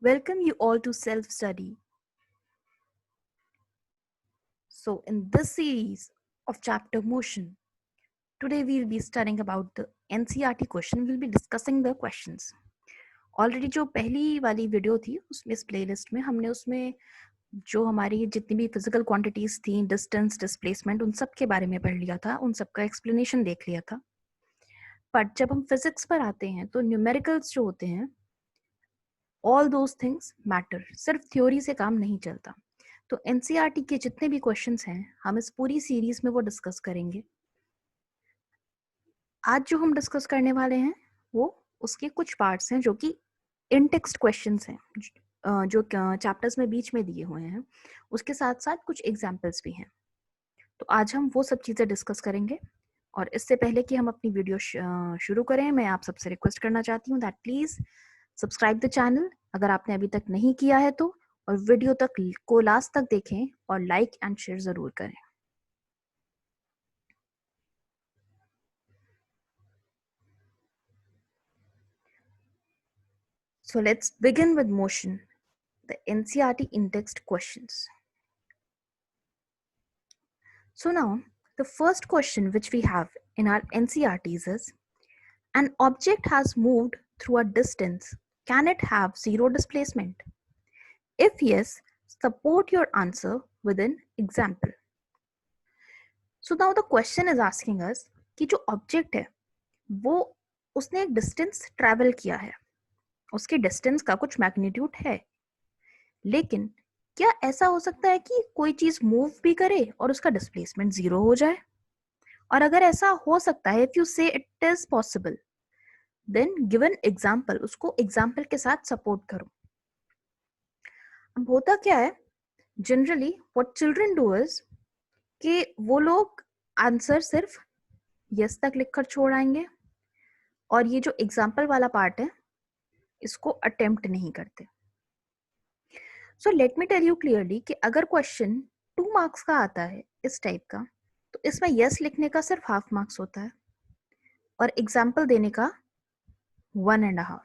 Welcome you all to self-study. So in this series of chapter motion, today we'll be studying about the NCERT question. We'll be discussing the questions. Already जो पहली वाली video थी उसमें इस playlist में हमने उसमें जो हमारी जितनी भी फिजिकल क्वांटिटीज थी, डिस्टेंस, डिस्प्लेसमेंट, उन सब के बारे में पढ़ लिया था, उन सब का एक्सप्लेनेशन देख लिया था. बट जब हम फिजिक्स पर आते हैं तो न्यूमेरिकल्स जो होते हैं, ऑल दोज थिंग्स मैटर. सिर्फ थ्योरी से काम नहीं चलता. तो एनसीईआरटी के जितने भी क्वेश्चंस हैं हम इस पूरी सीरीज में वो डिस्कस करेंगे. आज जो हम डिस्कस करने वाले हैं वो उसके कुछ पार्ट्स हैं जो कि इन टेक्स्ट क्वेश्चंस हैं, जो चैप्टर्स में बीच में दिए हुए हैं. उसके साथ साथ कुछ एग्जाम्पल्स भी हैं. तो आज हम वो सब चीज़ें डिस्कस करेंगे. और इससे पहले कि हम अपनी वीडियो शुरू करें, मैं आप सबसे रिक्वेस्ट करना चाहती हूँ that please subscribe the channel अगर आपने अभी तक नहीं किया है तो, और वीडियो तक को लास्ट तक देखें और लाइक एंड शेयर जरूर करें. So let's begin with motion, the NCERT in-text questions. So now the first question which we have in our NCERTs is, an object has moved through a distance. Can it have zero displacement? If yes, support your answer with an example. So now the question is asking us कि जो object है वो उसने एक distance travel किया है, उसके distance का कुछ मैग्नीट्यूड है, लेकिन क्या ऐसा हो सकता है कि कोई चीज मूव भी करे और उसका डिस्प्लेसमेंट जीरो हो जाए? और अगर ऐसा हो सकता है, if you say it is possible, then give an example, उसको एग्जाम्पल के साथ सपोर्ट करो. अब होता क्या है, generally what children do is कि वो लोग आंसर सिर्फ यस तक लिखकर छोड़ आएंगे और ये जो एग्जाम्पल वाला पार्ट है इसको अटेम्प्ट नहीं करते. So let me tell you clearly कि अगर क्वेश्चन 2 मार्क्स का आता है इस टाइप का, तो इसमें यस लिखने का सिर्फ हाफ मार्क्स होता है और एग्जाम्पल देने का 1.5.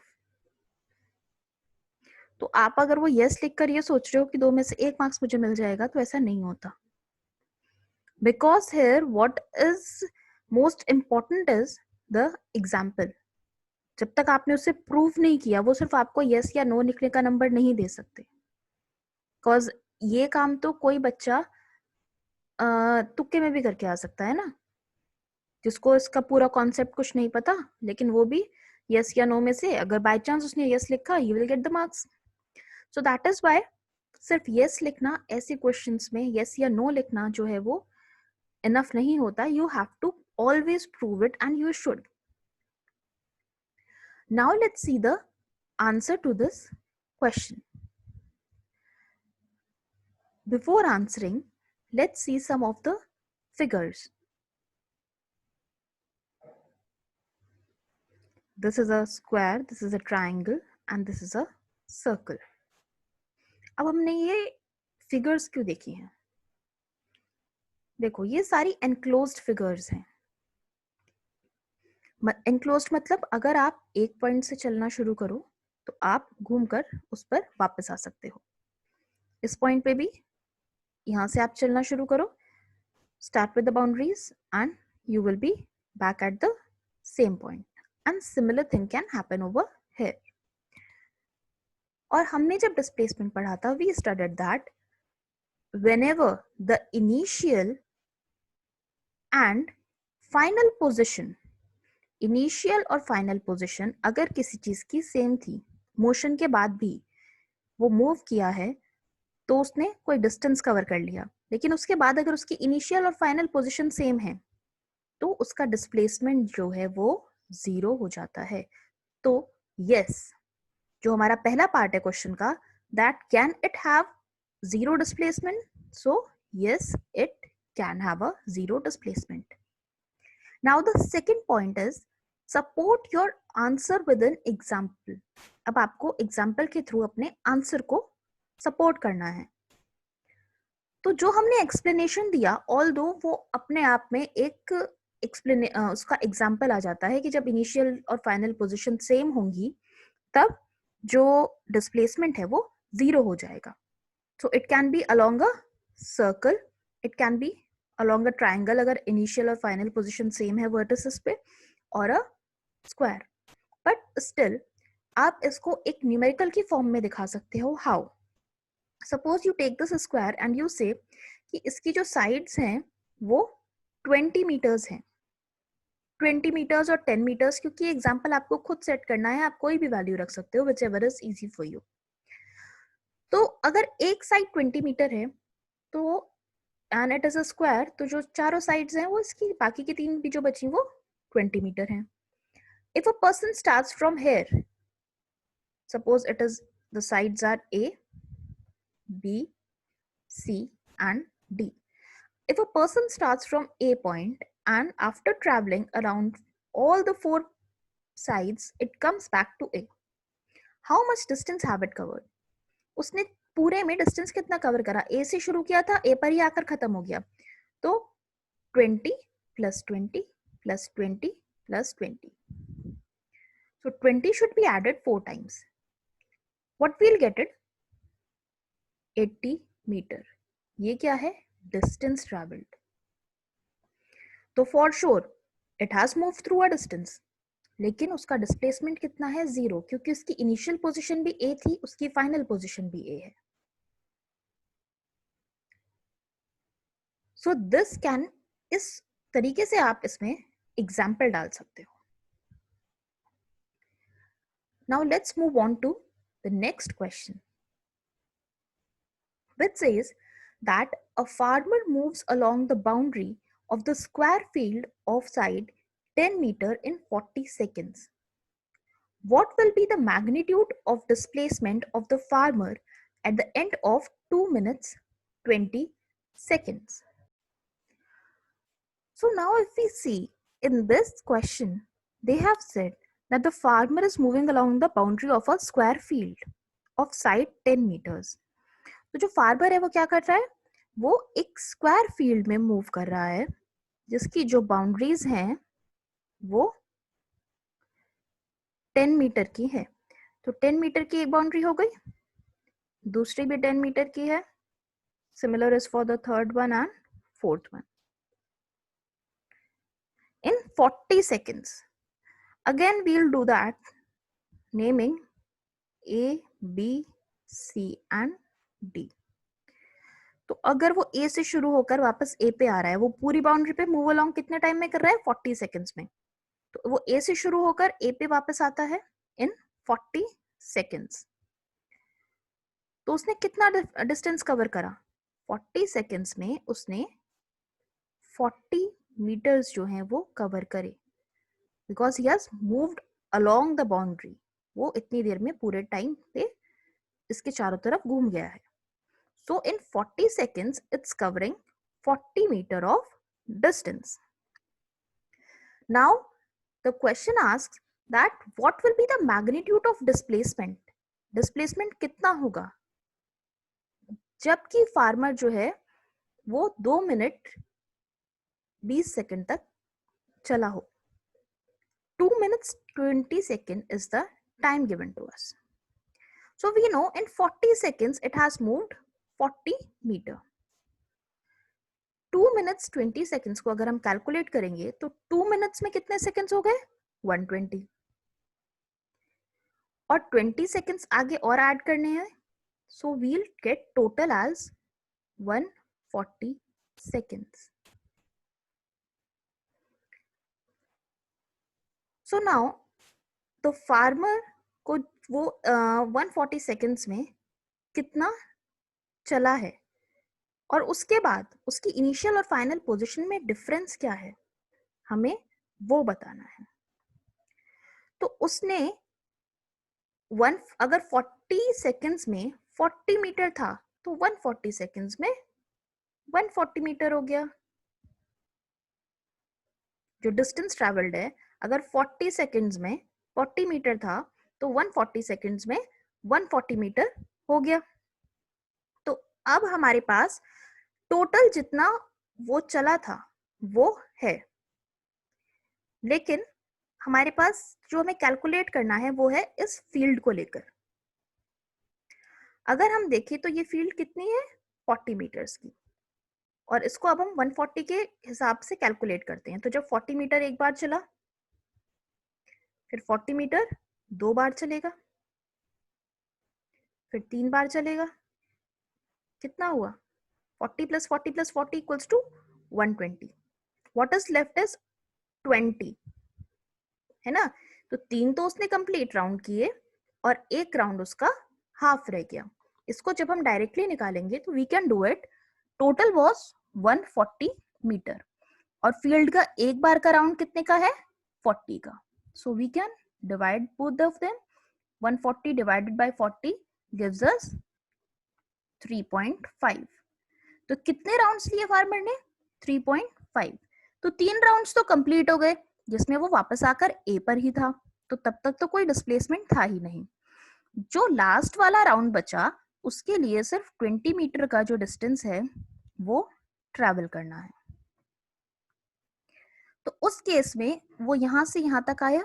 तो आप अगर वो यस लिखकर ये सोच रहे हो कि 2 में से 1 मार्क्स मुझे मिल जाएगा, तो ऐसा नहीं होता. Because here what is most important is the example. जब तक आपने उसे प्रूव नहीं किया, वो सिर्फ आपको यस या नो लिखने का नंबर नहीं दे सकते. बिकॉज ये काम तो कोई बच्चा तुक्के में भी करके आ सकता है ना, जिसको इसका पूरा कॉन्सेप्ट कुछ नहीं पता, लेकिन वो भी यस या नो में से अगर बाय चांस उसने यस लिखा, you will get the marks. So that is why सिर्फ यस लिखना ऐसे क्वेश्चंस में, यस या नो लिखना जो है वो इनफ नहीं होता. You have to always prove it and you should. Now let's see the answer to this question. Before answering, let's see some of the figures. This is a square, this is a triangle, and this is a circle. अब हमने ये figures क्यों देखी हैं? देखो, ये सारी enclosed figures हैं. enclosed मतलब अगर आप एक पॉइंट से चलना शुरू करो तो आप घूमकर उस पर वापस आ सकते हो. इस पॉइंट पे भी यहाँ से आप चलना शुरू करो, start with the boundaries and you will be back at the same point. And similar thing can happen over here. और हमने जब डिस्प्लेसमेंट पढ़ा था, we studied that whenever the initial and final position, initial और final position अगर किसी चीज की सेम थी, मोशन के बाद भी वो मूव किया है, तो उसने कोई डिस्टेंस कवर कर लिया, लेकिन उसके बाद अगर उसकी इनिशियल और फाइनल पोजीशन सेम है तो उसका डिस्प्लेसमेंट जो है वो जीरो हो जाता है. तो यस, जो हमारा पहला पार्ट है क्वेश्चन का, that can it have zero displacement? So yes, it can have a zero displacement. Now the second point is support your answer with an example. अब आपको एग्जाम्पल के थ्रू अपने आंसर को सपोर्ट करना है. तो जो हमने एक्सप्लेनेशन दिया, ऑल दो वो अपने आप में एक उसका एग्जाम्पल आ जाता है कि जब इनिशियल और फाइनल पोजीशन सेम होंगी तब जो डिस्प्लेसमेंट है वो 0 हो जाएगा. So it can B along a circle, it can B along a triangle अगर इनिशियल और फाइनल पोजिशन सेम है वर्टिसेस पे, और अ स्क्वायर. बट स्टिल आप इसको एक न्यूमेरिकल की फॉर्म में दिखा सकते हो. How? Suppose you take this square and you say कि इसकी जो साइड्स हैं वो 20 मीटर्स हैं. 20 मीटर्स और 10 मीटर्स, क्योंकि एग्जाम्पल आपको खुद सेट करना है, आप कोई भी वैल्यू रख सकते हो which ever is easy for you. तो अगर एक साइड 20 मीटर है तो and it is a square, तो जो चारों साइड्स हैं वो इसकी बाकी की तीन भी जो बची वो 20 मीटर हैं. If a person starts from here, suppose it is the sides are A, B, C and D. If a person starts from A point and after traveling around all the four sides, it comes back to A. How much distance have it covered? उसने पूरे में distance कितना cover करा? A से शुरू किया था, A पर ही आकर खत्म हो गया. तो 20 plus 20 plus 20 plus 20. So 20 should be added 4 times. What we'll get it? 80 meter. ये क्या है? Distance traveled. तो for sure it has move through a distance, लेकिन उसका डिस्प्लेसमेंट कितना है? 0, क्योंकि उसकी इनिशियल पोजीशन भी A थी, उसकी फाइनल पोजीशन भी A है. सो दिस कैन, इस तरीके से आप इसमें एग्जाम्पल डाल सकते हो. Now let's move on to the next question, which says that a farmer moves along the boundary of the square field of side 10 meter in 40 seconds. What will be the magnitude of displacement of the farmer at the end of 2 minutes 20 seconds? So now if we see in this question, they have said that the farmer is moving along the boundary of a square field of side 10 meters. तो जो farmer है वो क्या कर रहा है? वो एक स्क्वायर फील्ड में मूव कर रहा है जिसकी जो बाउंड्रीज हैं वो 10 मीटर की है. तो 10 मीटर की एक बाउंड्री हो गई, दूसरी भी 10 मीटर की है. Similar is for the third one and fourth one. In 40 seconds, again we'll do that, naming A, B, C and D. तो अगर वो A से शुरू होकर वापस A पे आ रहा है, वो पूरी बाउंड्री पे मूव अलोंग कितने टाइम में कर रहा है? 40 सेकेंड्स में. तो वो A से शुरू होकर A पे वापस आता है इन 40 सेकेंड्स. तो उसने कितना डिस्टेंस कवर करा? 40 सेकेंड्स में उसने 40 मीटर्स जो हैं वो कवर करे, because he has moved along the boundary. वो इतनी देर में पूरे टाइम पे इसके चारों तरफ घूम गया है. So in 40 seconds it's covering 40 meter of distance. Now the question asks that what will be the magnitude of displacement. Displacement कितना होगा जबकि फार्मर जो है वो 2 मिनट 20 सेकंड तक चला हो. 2 minutes 20 seconds is the time given to us. So we know in 40 seconds it has moved 40 meter. 2 minutes 20 seconds को अगर हम कैलकुलेट करेंगे तो 2 minutes में कितने सेकंड्स हो गए? 120. और 20 seconds आगे और ऐड करने हैं, so we'll get total as 140 seconds. So now the farmer को वो 140 seconds में कितना चला है और उसके बाद उसकी इनिशियल और फाइनल पोजीशन में डिफरेंस क्या है, हमें वो बताना है. तो उसने अगर 40 सेकेंड्स में 40 मीटर था तो 140 सेकेंड्स में 140 मीटर हो गया. जो डिस्टेंस ट्रेवल्ड है, अगर 40 सेकेंड्स में 40 मीटर था तो 140 सेकेंड्स में 140 मीटर हो गया. तो अब हमारे पास टोटल जितना वो चला था वो है, लेकिन हमारे पास जो हमें कैलकुलेट करना है वो है इस फील्ड को लेकर. अगर हम देखें तो ये फील्ड कितनी है, 40 मीटर्स की, और इसको अब हम 140 के हिसाब से कैलकुलेट करते हैं। तो जब 40 मीटर एक बार चला, फिर 40 मीटर 2 बार चलेगा, फिर 3 बार चलेगा, कितना हुआ, 40 plus 40 plus 40 equals to 120। What is left is 20, है ना। तो 3 तो उसने कंप्लीट राउंड किए और एक राउंड उसका हाफ रह गया। इसको जब हम डायरेक्टली निकालेंगे तो we can do it, total was 140 meter और फील्ड का एक बार का राउंड कितने का है, 40 का। So we can divide both of them, 140 divided by 40 gives us 3.5। तो कितने राउंड्स लिए फार्मर ने, 3.5। तो 3 राउंड्स तो कंप्लीट हो गए जिसमें वो वापस आकर ए पर ही था, तो तब तक तो कोई डिस्प्लेसमेंट था ही नहीं। जो लास्ट वाला राउंड बचा उसके लिए सिर्फ 20 मीटर का जो डिस्टेंस है वो ट्रैवल करना है। तो उस केस में वो यहां से यहां तक आया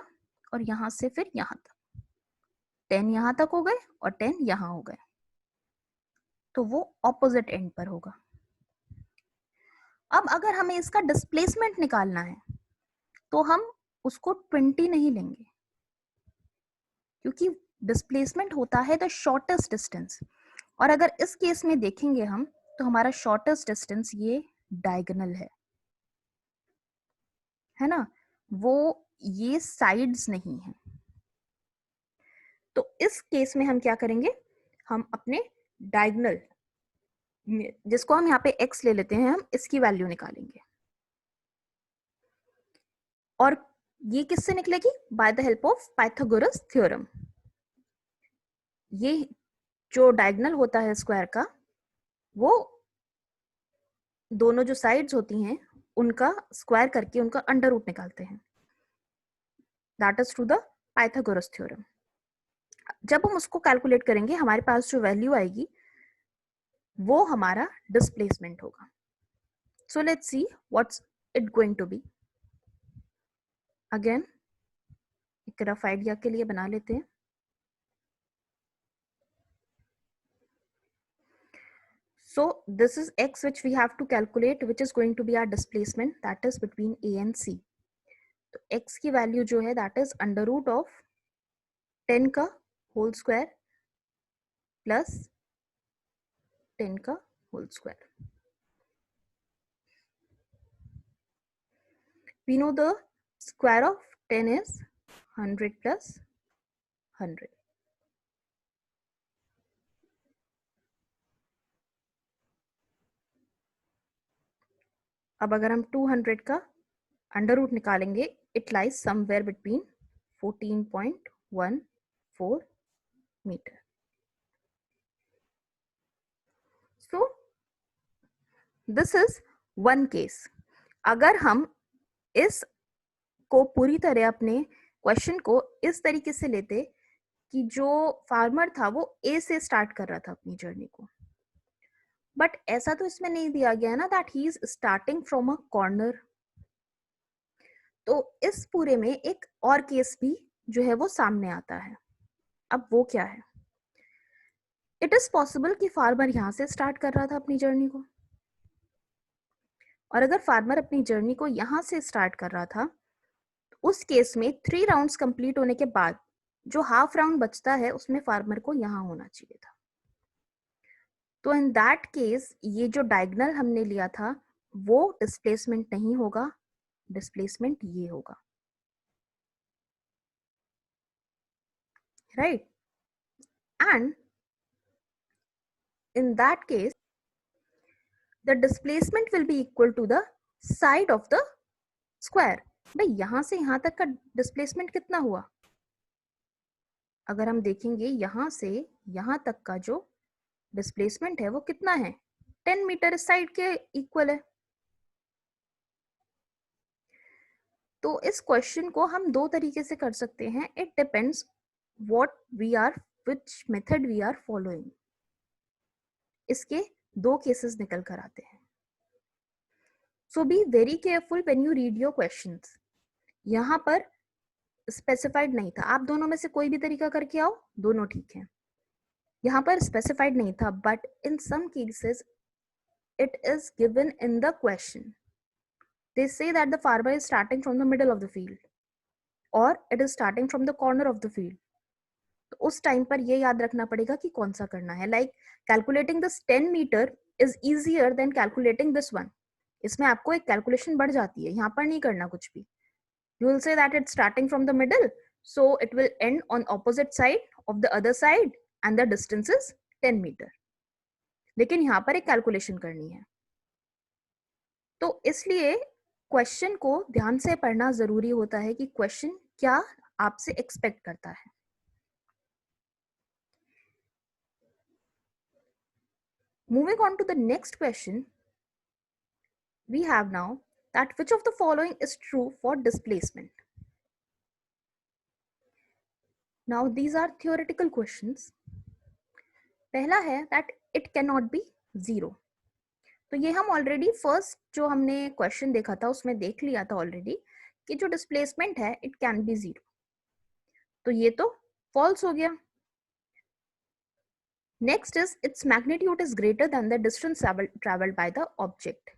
और यहां से फिर यहां तक, 10 यहां तक हो गए और 10 यहां हो गए, तो वो ऑपोजिट एंड पर होगा। अब अगर हमें इसका डिस्प्लेसमेंट निकालना है तो हम उसको 20 नहीं लेंगे, क्योंकि डिस्प्लेसमेंट होता है द शॉर्टेस्ट डिस्टेंस, और अगर इस केस में देखेंगे हम तो हमारा शॉर्टेस्ट डिस्टेंस ये डायगोनल है ना, वो ये साइड्स नहीं है। तो इस केस में हम क्या करेंगे, हम अपने डायगोनल, जिसको हम यहाँ पे x ले लेते हैं, हम इसकी वैल्यू निकालेंगे। और ये किससे निकलेगी, by the help of Pythagoras theorem. ये जो डायगोनल होता है स्क्वायर का, वो दोनों जो साइड्स होती हैं उनका स्क्वायर करके उनका अंडर रूट निकालते हैं, that is through the Pythagoras theorem. जब हम उसको कैलकुलेट करेंगे हमारे पास जो वैल्यू आएगी वो हमारा डिस्प्लेसमेंट होगा। So let's see what's it going to be. Again एक रफ आइडिया के लिए बना लेते हैं। So this is x which we have to calculate, which is going to be our displacement, that is between a and c. तो x की value जो है that is under root of 10 का होल स्क्वायर प्लस 10 का whole square. We know the square of 10 is 100 plus 100. अब अगर हम 200 का अंडर रूट निकालेंगे, it lies somewhere between 14.14 meter. So this is one case. अगर हम इस को पूरी तरह अपने क्वेश्चन को इस तरीके से लेते कि जो फार्मर था वो ए से स्टार्ट कर रहा था अपनी जर्नी को, बट ऐसा तो इसमें नहीं दिया गया ना that he is starting from a corner. तो इस पूरे में एक और केस भी जो है वो सामने आता है। अब वो क्या है, इट इज पॉसिबल कि फार्मर यहां से स्टार्ट कर रहा था अपनी जर्नी को, और अगर फार्मर अपनी जर्नी को यहां से स्टार्ट कर रहा था उस केस में 3 राउंड्स कंप्लीट होने के बाद जो हाफ राउंड बचता है उसमें फार्मर को यहां होना चाहिए था। तो इन दैट केस ये जो डायगोनल हमने लिया था वो डिस्प्लेसमेंट नहीं होगा, डिस्प्लेसमेंट ये होगा, right. And in that case the displacement will be equal to the side of the square. भाई यहां से यहां तक का डिस्प्लेसमेंट कितना हुआ, अगर हम देखेंगे यहां से यहां तक का जो डिस्प्लेसमेंट है वो कितना है, 10 मीटर इस साइड के इक्वल है। तो इस क्वेश्चन को हम दो तरीके से कर सकते हैं, it depends what we are, which method we are following. इसके दो केसेस निकल कर आते हैं। So be very careful when you read your questions. यहाँ पर स्पेसिफाइड नहीं था, आप दोनों में से कोई भी तरीका करके आओ, दोनों ठीक है। यहाँ पर specified नहीं था, but in some cases it is given in the question. They say that the farmer is starting from the middle of the field or it is starting from the corner of the field. तो उस time पर ये याद रखना पड़ेगा कि कौन सा करना है. Like calculating this 10 meter is easier than calculating this one. इसमें आपको एक कैलकुलेशन बढ़ जाती है, यहाँ पर नहीं करना कुछ भी. You will say that it's starting from the middle, so it will end on opposite side of the other side and the distance is 10 meter. लेकिन यहाँ पर एक कैलकुलेशन करनी है, तो इसलिए क्वेश्चन को ध्यान से पढ़ना जरूरी होता है कि क्वेश्चन क्या आपसे एक्सपेक्ट करता है. Moving on to the next question, we have now that which of the following is true for displacement. Now these are theoretical questions. पहला है that it cannot be zero. तो ये हम ऑलरेडी फर्स्ट जो हमने question देखा था उसमें देख लिया था ऑलरेडी कि जो डिस्प्लेसमेंट है इट कैन बी जीरो. तो ये तो फॉल्स हो गया. Next is its magnitude is greater than the distance travelled by the object.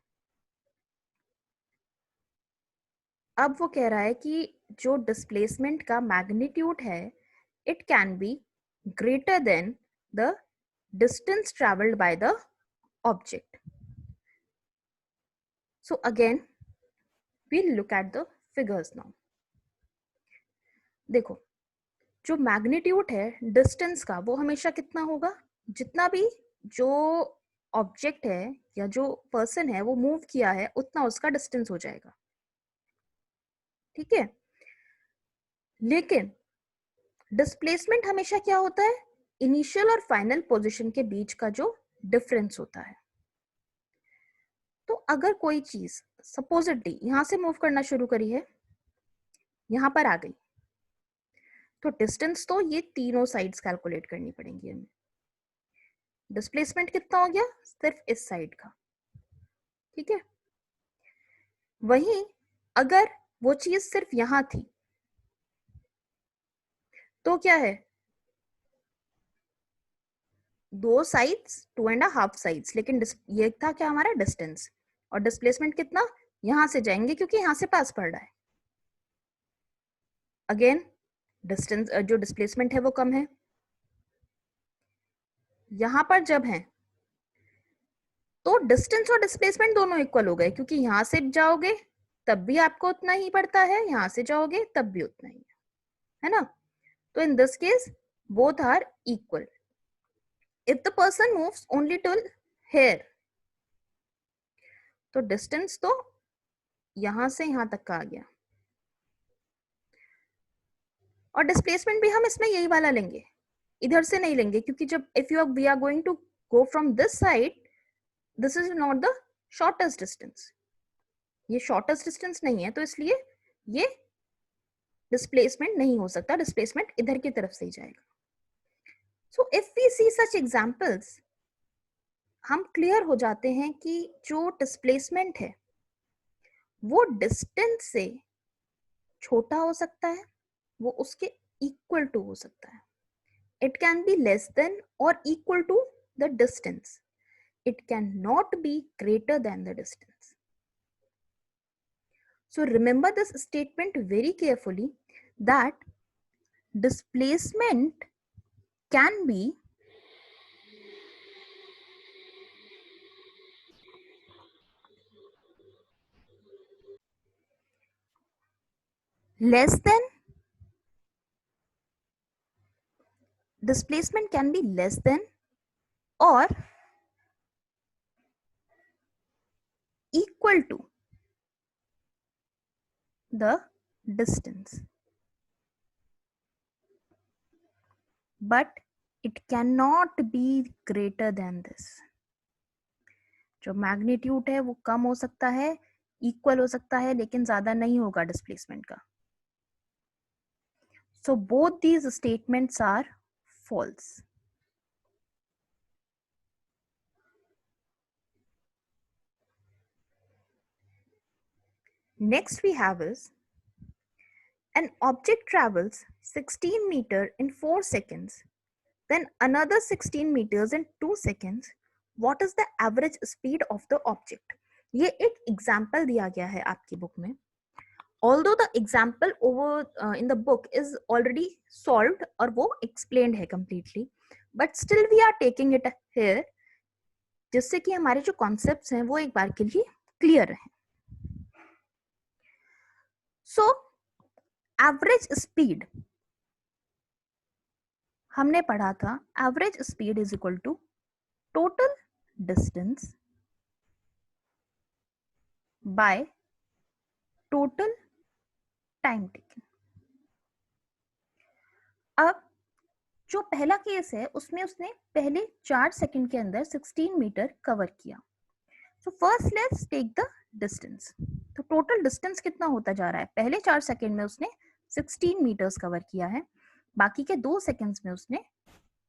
अब वो कह रहा है कि जो डिस्प्लेसमेंट का मैग्नीट्यूड है it can B greater than the distance travelled by the object. So again we'll look at the figures now. देखो जो मैग्नीट्यूड है डिस्टेंस का वो हमेशा कितना होगा, जितना भी जो ऑब्जेक्ट है या जो पर्सन है वो मूव किया है उतना उसका डिस्टेंस हो जाएगा. ठीक है. लेकिन डिस्प्लेसमेंट हमेशा क्या होता है, इनिशियल और फाइनल पोजीशन के बीच का जो डिफरेंस होता है. तो अगर कोई चीज सपोजिटली यहां से मूव करना शुरू करी है, यहां पर आ गई, तो डिस्टेंस तो ये तीनों साइड्स कैलकुलेट करनी पड़ेंगी हमें. डिस्प्लेसमेंट कितना हो गया, सिर्फ इस साइड का. ठीक है. वहीं अगर वो चीज सिर्फ यहां थी तो क्या है, दो साइड्स, 2.5 साइड्स, लेकिन ये था क्या हमारा डिस्टेंस. और डिस्प्लेसमेंट कितना, यहां से जाएंगे क्योंकि यहां से पास पड़ रहा है. अगेन डिस्टेंस जो डिस्प्लेसमेंट है वो कम है. यहां पर जब है तो डिस्टेंस और डिस्प्लेसमेंट दोनों इक्वल हो गए, क्योंकि यहां से जाओगे तब भी आपको उतना ही पड़ता है, यहां से जाओगे तब भी उतना ही है ना. तो in this case both are equal. If the person moves only till here, तो डिस्टेंस तो यहां से यहां तक का आ गया, और डिस्प्लेसमेंट भी हम इसमें यही वाला लेंगे, इधर से नहीं लेंगे, क्योंकि जब if you we are going to go from this side, this is not the shortest distance, ये शॉर्टेस्ट डिस्टेंस नहीं है, तो इसलिए ये डिस्प्लेसमेंट नहीं हो सकता, डिस्प्लेसमेंट इधर की तरफ से ही जाएगा. So if we see such examples, हम क्लियर हो जाते हैं कि जो डिस्प्लेसमेंट है वो डिस्टेंस से छोटा हो सकता है, वो उसके इक्वल टू हो सकता है. It can be less than और equal to the distance. It cannot be greater than the distance. So remember this statement very carefully, that displacement can be less than, displacement can be less than or equal to the distance, but it cannot be greater than this. जो magnitude है वो कम हो सकता है, equal हो सकता है, लेकिन ज्यादा नहीं होगा डिस्प्लेसमेंट का. So both these statements are false. Next we have is, an object travels 16 meter in 4 seconds then another 16 meters in 2 seconds. What is the average speed of the object? ये एक एग्जाम्पल दिया गया है आपकी book में. Although the example over in the book is already solved और वो explained है completely, but still we are taking it here जिससे कि हमारे जो concepts हैं वो एक बार के लिए clear रहे. So average speed हमने पढ़ा था, average speed is equal to total distance by total time taken. अब जो पहला केस है उसमें उसने पहले 4 सेकंड के अंदर 16 मीटर कवर किया. So first let's take the distance. तो टोटल डिस्टेंस कितना होता जा रहा है? पहले 4 सेकंड में उसने 16 मीटर्स कवर किया है, बाकी के 2 सेकंड्स में उसने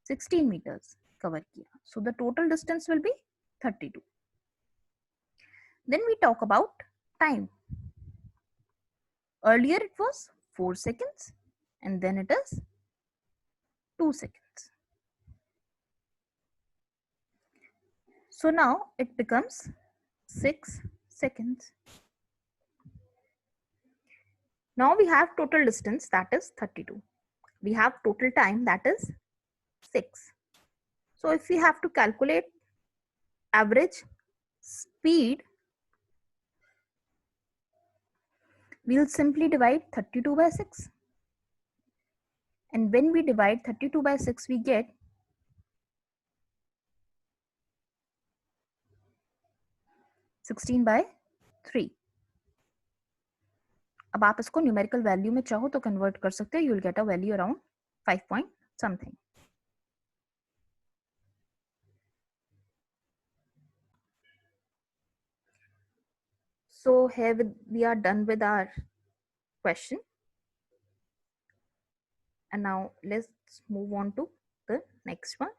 16 मीटर्स कवर किया. So the total distance will be 32. Then we talk about time. Earlier it was 4 seconds and then it is 2 seconds. So now it becomes 6 seconds. Now we have total distance, that is 32. We have total time, that is 6. So if we have to calculate average speed, we'll simply divide 32 by 6. And when we divide 32 by 6, we get 16 by 3. अब आप इसको numerical value में चाहो तो convert कर सकते हो. You will get a value around 5 point something. So here we are done with our question. And now let's move on to the next one.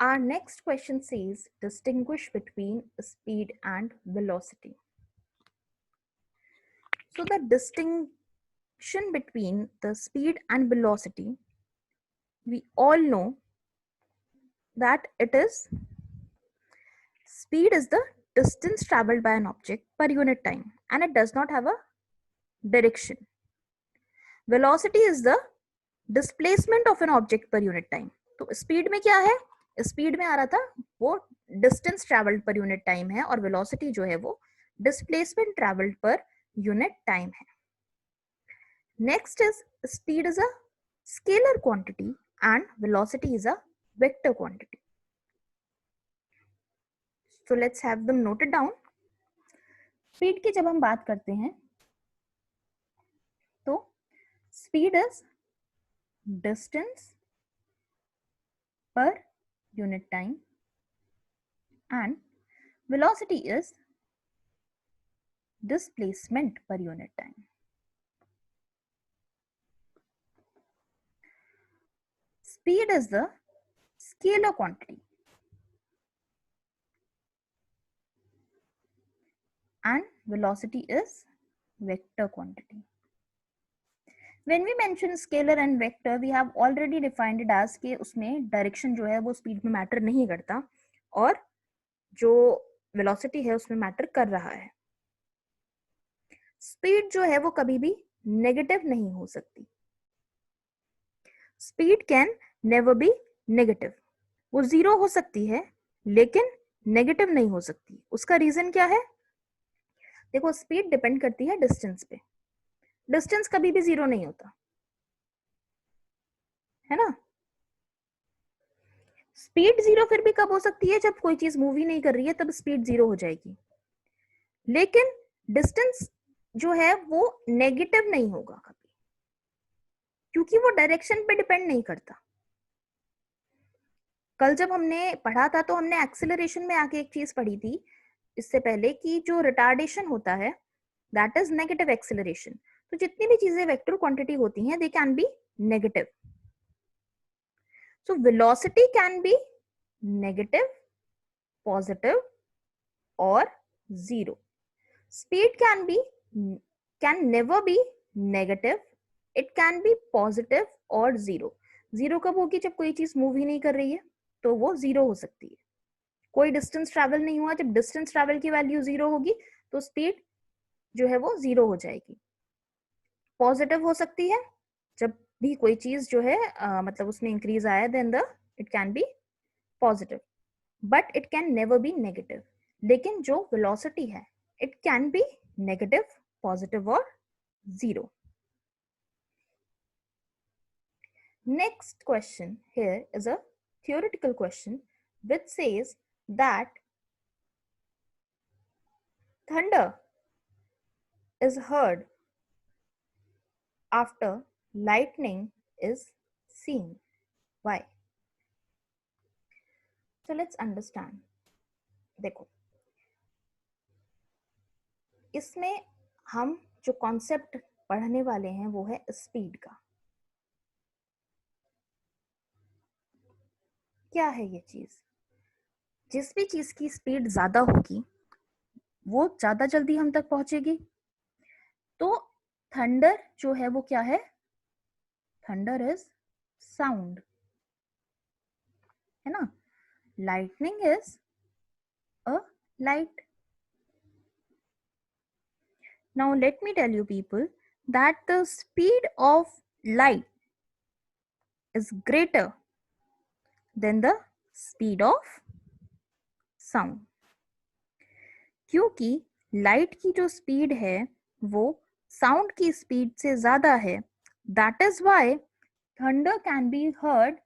Our next question says distinguish between speed and velocity. So the distinction between the speed and velocity, we all know that it is speed is the distance traveled by an object per unit time and it does not have a direction. Velocity is the displacement of an object per unit time. तो speed में क्या है? Speed में आ रहा था वो distance travelled per unit time है और वेलोसिटी जो है वो displacement travelled per unit time है. Next is speed is a scalar quantity and velocity is a vector quantity. So let's have them noted down. Speed की जब हम बात करते हैं तो speed is distance per unit time and velocity is displacement per unit time. Speed is the scalar quantity and velocity is vector quantity. When we mention scalar and vector, we have already defined it as कि उसमें direction जो है वो speed में matter नहीं करता और जो वेलोसिटी है उसमें मैटर कर रहा है. स्पीड जो है वो कभी भी नेगेटिव नहीं हो सकती. Speed can never be negative. वो जीरो हो सकती है लेकिन नेगेटिव नहीं हो सकती. उसका रीजन क्या है? देखो स्पीड डिपेंड करती है डिस्टेंस पे. डिस्टेंस कभी भी जीरो नहीं होता है ना. स्पीड जीरो फिर भी कब हो सकती है? जब कोई चीज मूव ही नहीं कर रही है तब स्पीड जीरो हो जाएगी. लेकिन डिस्टेंस जो है वो नेगेटिव नहीं होगा कभी क्योंकि वो डायरेक्शन पे डिपेंड नहीं करता. कल जब हमने पढ़ा था तो हमने एक्सेलरेशन में आके एक चीज पढ़ी थी इससे पहले कि जो रिटार्डेशन होता है दैट इज नेगेटिव एक्सेलरेशन. तो जितनी भी चीजें वेक्टर क्वांटिटी होती हैं they can be negative. So velocity can be negative, positive or 0. Speed can never be negative, it can be positive और 0. 0 कब होगी? जब कोई चीज मूव ही नहीं कर रही है तो वो 0 हो सकती है. कोई डिस्टेंस ट्रैवल नहीं हुआ, जब डिस्टेंस ट्रैवल की वैल्यू 0 होगी तो स्पीड जो है वो 0 हो जाएगी. पॉजिटिव हो सकती है जब भी कोई चीज जो है मतलब उसमें इंक्रीज आया, then the it can be positive, but it can never be negative. लेकिन जो वेलोसिटी है it can be negative, positive और 0. Next question here is a theoretical question which says that thunder is heard after lightning is seen. Why? So let's understand. देखो, इसमें हम जो concept पढ़ने वाले हैं वो है स्पीड का. क्या है ये चीज? जिस भी चीज की स्पीड ज्यादा होगी वो ज्यादा जल्दी हम तक पहुंचेगी. तो थंडर जो है वो क्या है? थंडर इज साउंड, है ना. Lightning is a light. Now let me tell you people that the speed of light is greater than the speed of sound. क्योंकि लाइट की जो स्पीड है वो साउंड की स्पीड से ज्यादा है. That is why thunder can be heard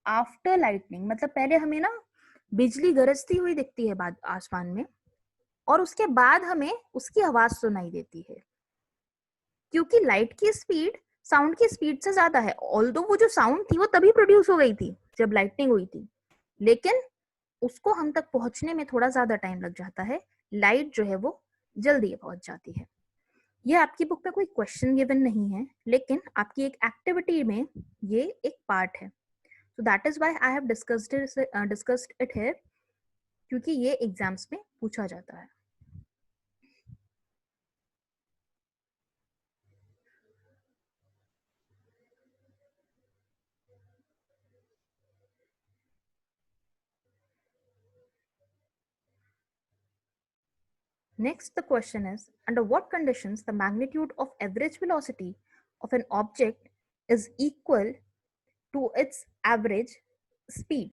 after lightning. मतलब पहले हमें ना बिजली गरजती हुई दिखती है बाद आसमान में और उसके बाद हमें उसकी आवाज सुनाई देती है, क्योंकि लाइट की स्पीड साउंड की स्पीड से ज्यादा है. ऑल्दो वो जो साउंड थी वो तभी प्रोड्यूस हो गई थी जब लाइटनिंग हुई थी, लेकिन उसको हम तक पहुंचने में थोड़ा ज्यादा टाइम लग जाता है. लाइट जो है वो जल्दी पहुंच जाती है. ये आपकी बुक में कोई क्वेश्चन गिवन नहीं है, लेकिन आपकी एक एक्टिविटी में ये एक पार्ट है. So that is why I have discussed it here, क्योंकि ये एग्जाम्स में पूछा जाता है. Next, the question is, under what conditions the magnitude of average velocity of an object is equal to its average speed?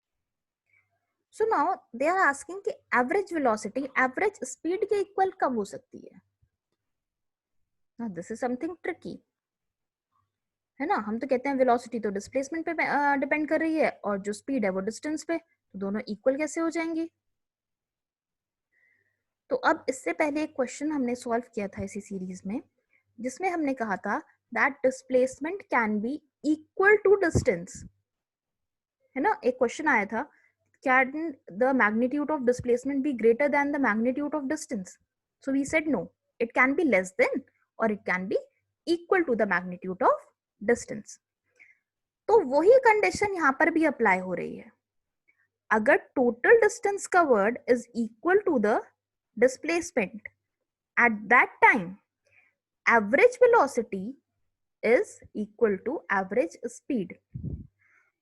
So now they are asking कि average velocity average speed के equal कब हो सकती है? Now this is something tricky, है ना. हम तो कहते हैं velocity तो displacement पे डिपेंड कर रही है और जो speed है वो distance पे, तो दोनों equal कैसे हो जाएंगी? तो अब इससे पहले एक क्वेश्चन हमने सॉल्व किया था इसी सीरीज में, जिसमें हमने कहा था that displacement can be equal to distance, है ना. एक क्वेश्चन आया था, can the magnitude of displacement be greater than the magnitude of distance? So we said no, it can be less than और it can be equal to the magnitude of distance. तो वही condition यहाँ पर भी apply हो रही है. अगर total distance covered is equal to the displacement, at that time average velocity is equal to average speed.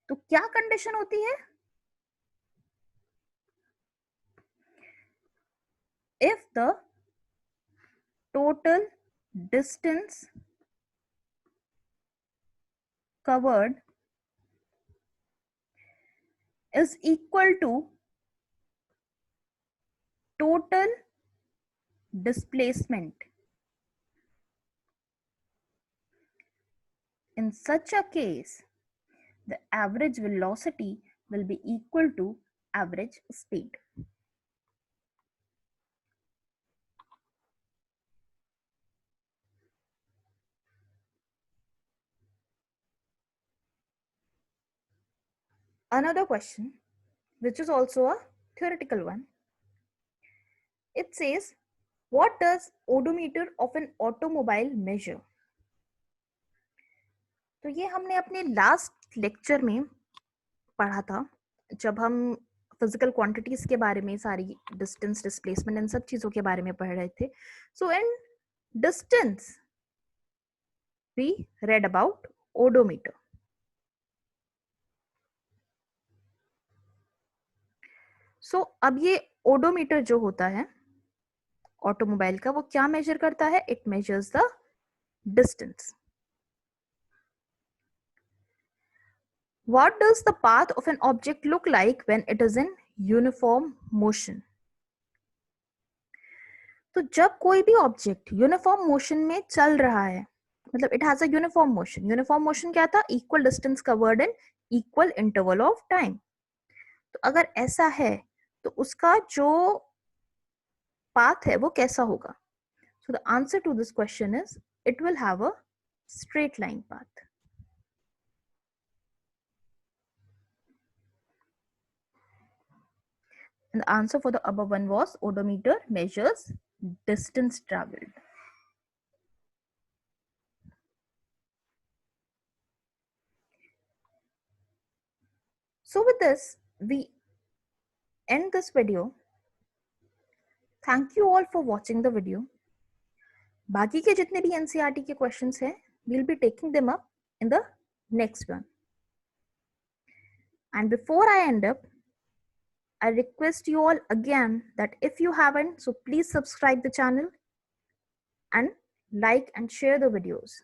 तो क्या कंडीशन होती है? if the total distance covered is equal to total displacement, in such a case the average velocity will be equal to average speed. Another question, which is also a theoretical one, it says, what does odometer of an automobile measure? तो ये हमने अपने last lecture में पढ़ा था जब हम physical quantities के बारे में, सारी डिस्टेंस, डिस्प्लेसमेंट, इन सब चीजों के बारे में पढ़ रहे थे. So in distance we read about odometer. सो अब ये ओडोमीटर जो होता है ऑटोमोबाइल का, वो क्या मेजर करता है? It measures the distance. What does the path of an object look like when it is in uniform motion? तो जब कोई भी ऑब्जेक्ट यूनिफॉर्म मोशन में चल रहा है, मतलब it has a uniform motion. Uniform motion क्या था? Equal distance covered in equal interval of time. तो अगर ऐसा है तो उसका जो पाथ है वो कैसा होगा? So the answer to this question is it will have a straight line path. And the answer for the above one was odometer measures distance traveled. So with this, we end this video. Thank you all for watching the video. बाकी के जितने भी NCERT के questions हैं, we'll be taking them up in the next one. And before I end up, I request you all again that if you haven't, so please subscribe the channel and like and share the videos.